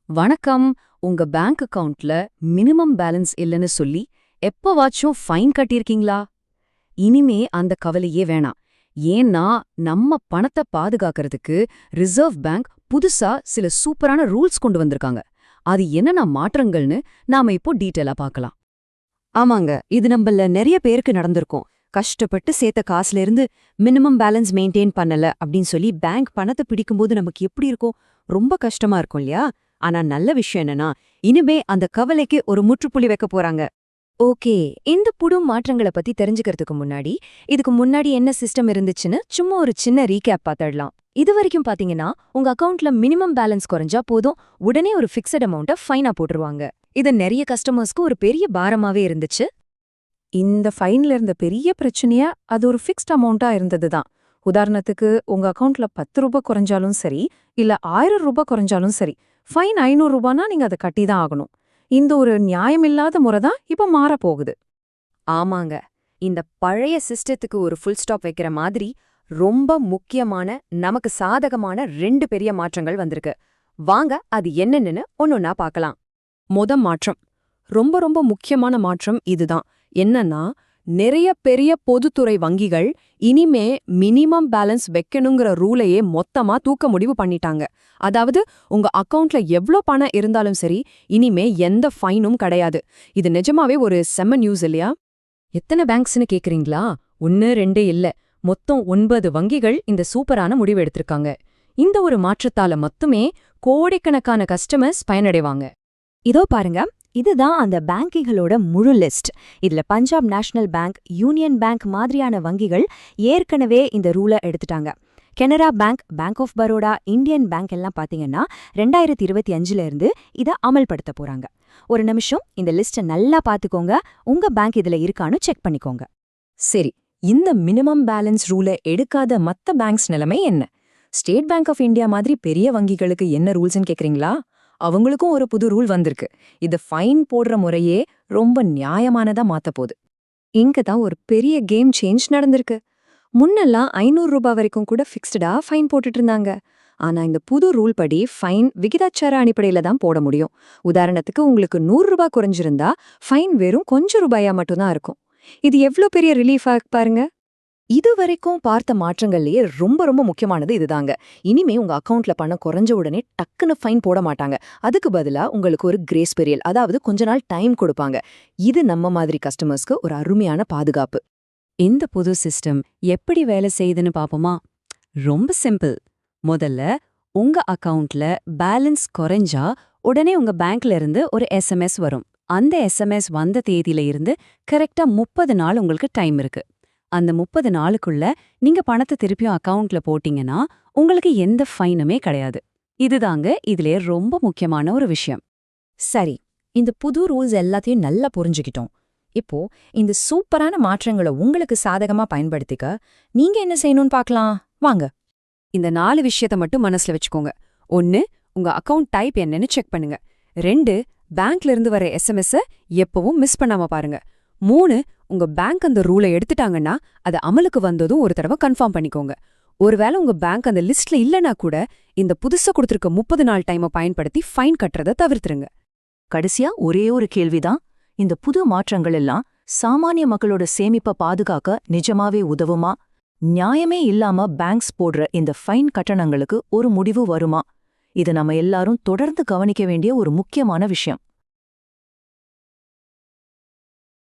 வணக்கம். உங்க பேங்க் அக்கவுண்ட்ல மினிமம் பேலன்ஸ் இல்லைன்னு சொல்லி எப்பவாச்சும் ஃபைன் கட்டியிருக்கீங்களா? இனிமே அந்த கவலையே வேணாம். ஏன்னா நம்ம பணத்தை பாதுகாக்கிறதுக்கு ரிசர்வ் பேங்க் புதுசா சில சூப்பரான ரூல்ஸ் கொண்டு வந்திருக்காங்க. அது என்னென்ன மாற்றங்கள்னு நாம இப்போ டீட்டெயிலா பார்க்கலாம். ஆமாங்க, இது நம்மள நிறைய பேருக்கு நடந்திருக்கும். கஷ்டப்பட்டு சேர்த்த காசுல இருந்து மினிமம் பேலன்ஸ் மெயின்டைன் பண்ணல அப்படின்னு சொல்லி பேங்க் பணத்தை பிடிக்கும்போது நமக்கு எப்படி இருக்கும்? ரொம்ப கஷ்டமா இருக்கும் இல்லையா? ஆனா நல்ல விஷயம் என்னன்னா, இனிமே அந்த கவலைக்கு ஒரு முற்றுப்புள்ளி வைக்க போறாங்க. ஓகே, இந்த புது மாற்றங்களை பத்தி தெரிஞ்சுக்கிறதுக்கு முன்னாடி இதுக்கு முன்னாடி என்ன சிஸ்டம் இருந்துச்சுன்னு சும்மா ஒரு சின்ன ரீகேப் பார்த்துடலாம். இது வரைக்கும் பாத்தீங்கன்னா உங்க அக்கவுண்ட்ல மினிமம் பேலன்ஸ் குறைஞ்சா போதும், உடனே ஒரு ஃபிக்ஸட் அமௌண்ட்டை ஃபைனா போட்டுருவாங்க. இது நிறைய கஸ்டமர்ஸ்க்கு ஒரு பெரிய பாரமாவே இருந்துச்சு. இந்த ஃபைன்ல இருந்த பெரிய பிரச்சனையா அது ஒரு ஃபிக்ஸ்ட் அமௌண்ட்டா இருந்ததுதான். உதாரணத்துக்கு உங்க அக்கவுண்ட்ல 10 ரூபாய் குறைஞ்சாலும் சரி, இல்ல 1000 ரூபாய் குறைஞ்சாலும் சரி, ஃபைன் 500 ரூபானா நீங்க அதை கட்டி தான் ஆகணும். இந்த ஒரு நியாயமில்லாத முறை தான் இப்ப மாறப்போகுது. ஆமாங்க, இந்த பழைய சிஸ்டத்துக்கு ஒரு ஃபுல் ஸ்டாப் வைக்கிற மாதிரி ரொம்ப முக்கியமான நமக்கு சாதகமான 2 பெரிய மாற்றங்கள் வந்திருக்கு. வாங்க அது என்னன்னு ஒன்னொன்னா பார்க்கலாம். மாற்றம், ரொம்ப ரொம்ப முக்கியமான மாற்றம் இதுதான். என்னன்னா, நிறைய பெரிய பொதுத்துறை வங்கிகள் இனிமே மினிமம் பேலன்ஸ் வைக்கணுங்கிற ரூலையே மொத்தமா தூக்க முடிவு பண்ணிட்டாங்க. அதாவது உங்க அக்கவுண்ட்ல எவ்ளோ பணம் இருந்தாலும் சரி, இனிமே எந்த ஃபைனும் கிடையாது. இது நிஜமாவே ஒரு செம்ம நியூஸ் இல்லையா? எத்தனை பேங்க்ஸ்னு கேக்குறீங்களா? 1 2 இல்ல, மொத்தம் 9 வங்கிகள் இந்த சூப்பரான முடிவு எடுத்திருக்காங்க. இந்த ஒரு மாற்றத்தால மட்டுமே கோடிக்கணக்கான கஸ்டமர்ஸ் பயனடைவாங்க. இதோ பாருங்க, இதுதான் அந்த பேங்கிங்களோட முழு லிஸ்ட். இதுல Punjab National Bank, Union Bank மாதிரியான வங்கிகள் ஏற்கனவே இந்த ரூலை எடுத்துட்டாங்க. Canara Bank, Bank of Baroda, Indian Bank எல்லாம் பாத்தீங்கன்னா 2025ல இருந்து இதை அமல்படுத்த போறாங்க. ஒரு நிமிஷம் இந்த லிஸ்ட்டை நல்லா பாத்துக்கோங்க, உங்க பேங்க் இதுல இருக்கான்னு செக் பண்ணிக்கோங்க. சரி, இந்த மினிமம் பேலன்ஸ் ரூலை எடுக்காத மத்த பேங்க்ஸ் நிலைமை என்ன? ஸ்டேட் பேங்க் ஆஃப் இந்தியா மாதிரி பெரிய வங்கிகளுக்கு என்ன ரூல்ஸ்னு கேக்குறீங்களா? அவங்களுக்கும் ஒரு புது ரூல் வந்திருக்கு. இது ஃபைன் போடுற முறையே ரொம்ப நியாயமானதா மாத்த போகுது. இங்க தான் ஒரு பெரிய கேம் சேஞ்ச் நடந்திருக்கு. முன்னெல்லாம் 500 ரூபாய் வரைக்கும் கூட ஃபிக்ஸ்டா ஃபைன் போட்டுட்டு இருந்தாங்க. ஆனா இந்த புது ரூல் படி ஃபைன் விகிதாச்சார அடிப்படையில தான் போட முடியும். உதாரணத்துக்கு உங்களுக்கு 100 ரூபாய் குறைஞ்சிருந்தா ஃபைன் வெறும் கொஞ்சம் ரூபாயா மட்டும்தான் இருக்கும். இது எவ்ளோ பெரிய ரிலீஃபா பாருங்க. இது வரைக்கும் பார்த்த மாற்றங்கள்லயே ரொம்ப ரொம்ப முக்கியமானது இதுதாங்க. இனிமே உங்க அக்கவுண்ட்ல பணம் குறைஞ்ச உடனே டக்குன்னு ஃபைன் போட மாட்டாங்க. அதுக்கு பதிலா உங்களுக்கு ஒரு கிரேஸ் பீரியட், அதாவது கொஞ்ச நாள் டைம் கொடுப்பாங்க. இது நம்ம மாதிரி கஸ்டமர்ஸ்க்கு ஒரு அருமையான பாதுகாப்பு. இந்த புது சிஸ்டம் எப்படி வேலை செய்யுதுன்னு பாப்போமா? ரொம்ப சிம்பிள். முதல்ல உங்க அக்கவுண்ட்ல பேலன்ஸ் குறைஞ்சா உடனே உங்க பேங்க்ல இருந்து ஒரு எஸ்எம்எஸ் வரும். அந்த எஸ்எம்எஸ் வந்த தேதியில இருந்து கரெக்டா 30 நாள் உங்களுக்கு டைம் இருக்கு. அந்த 30 நாளுக்குள்ள நீங்க பணத்தை திருப்பியும் அக்கவுண்ட்ல போட்டீங்கன்னா உங்களுக்கு எந்த ஃபைனுமே கிடையாது. இதுதாங்க இதுலயே ரொம்ப முக்கியமான ஒரு விஷயம். சரி, இந்த புது ரூல்ஸ் எல்லாத்தையும் நல்லா புரிஞ்சுக்கிட்டோம். இப்போ இந்த சூப்பரான மாற்றங்களை உங்களுக்கு சாதகமா பயன்படுத்திக்க நீங்க என்ன செய்யணும்னு பார்க்கலாம் வாங்க. இந்த 4 விஷயத்த மட்டும் மனசுல வச்சுக்கோங்க. 1, உங்க அக்கவுண்ட் டைப் என்னன்னு செக் பண்ணுங்க. 2, பேங்க்ல இருந்து வர எஸ்எம்எஸ் எப்பவும் மிஸ் பண்ணாம பாருங்க. 3, உங்க பேங்க் அந்த ரூலை எடுத்துட்டாங்கன்னா அது அமலுக்கு வந்ததும் ஒரு தடவை கன்ஃபார்ம் பண்ணிக்கோங்க. ஒருவேளை உங்க பேங்க் அந்த லிஸ்ட்ல இல்லனா கூட இந்த புதுசா கொடுத்திருக்க 30 நாள் டைமை பயன்படுத்தி ஃபைன் கட்டுறத தவிர்த்துருங்க. கடைசியா ஒரே ஒரு கேள்விதான். இந்த புது மாற்றங்கள் எல்லாம் சாமானிய மக்களோட சேமிப்பை பாதுகாக்க நிஜமாவே உதவுமா? நியாயமே இல்லாம பேங்க்ஸ் போடுற இந்த ஃபைன் கட்டணங்களுக்கு ஒரு முடிவு வருமா? இது நம்ம எல்லாரும் தொடர்ந்து கவனிக்க வேண்டிய ஒரு முக்கியமான விஷயம்.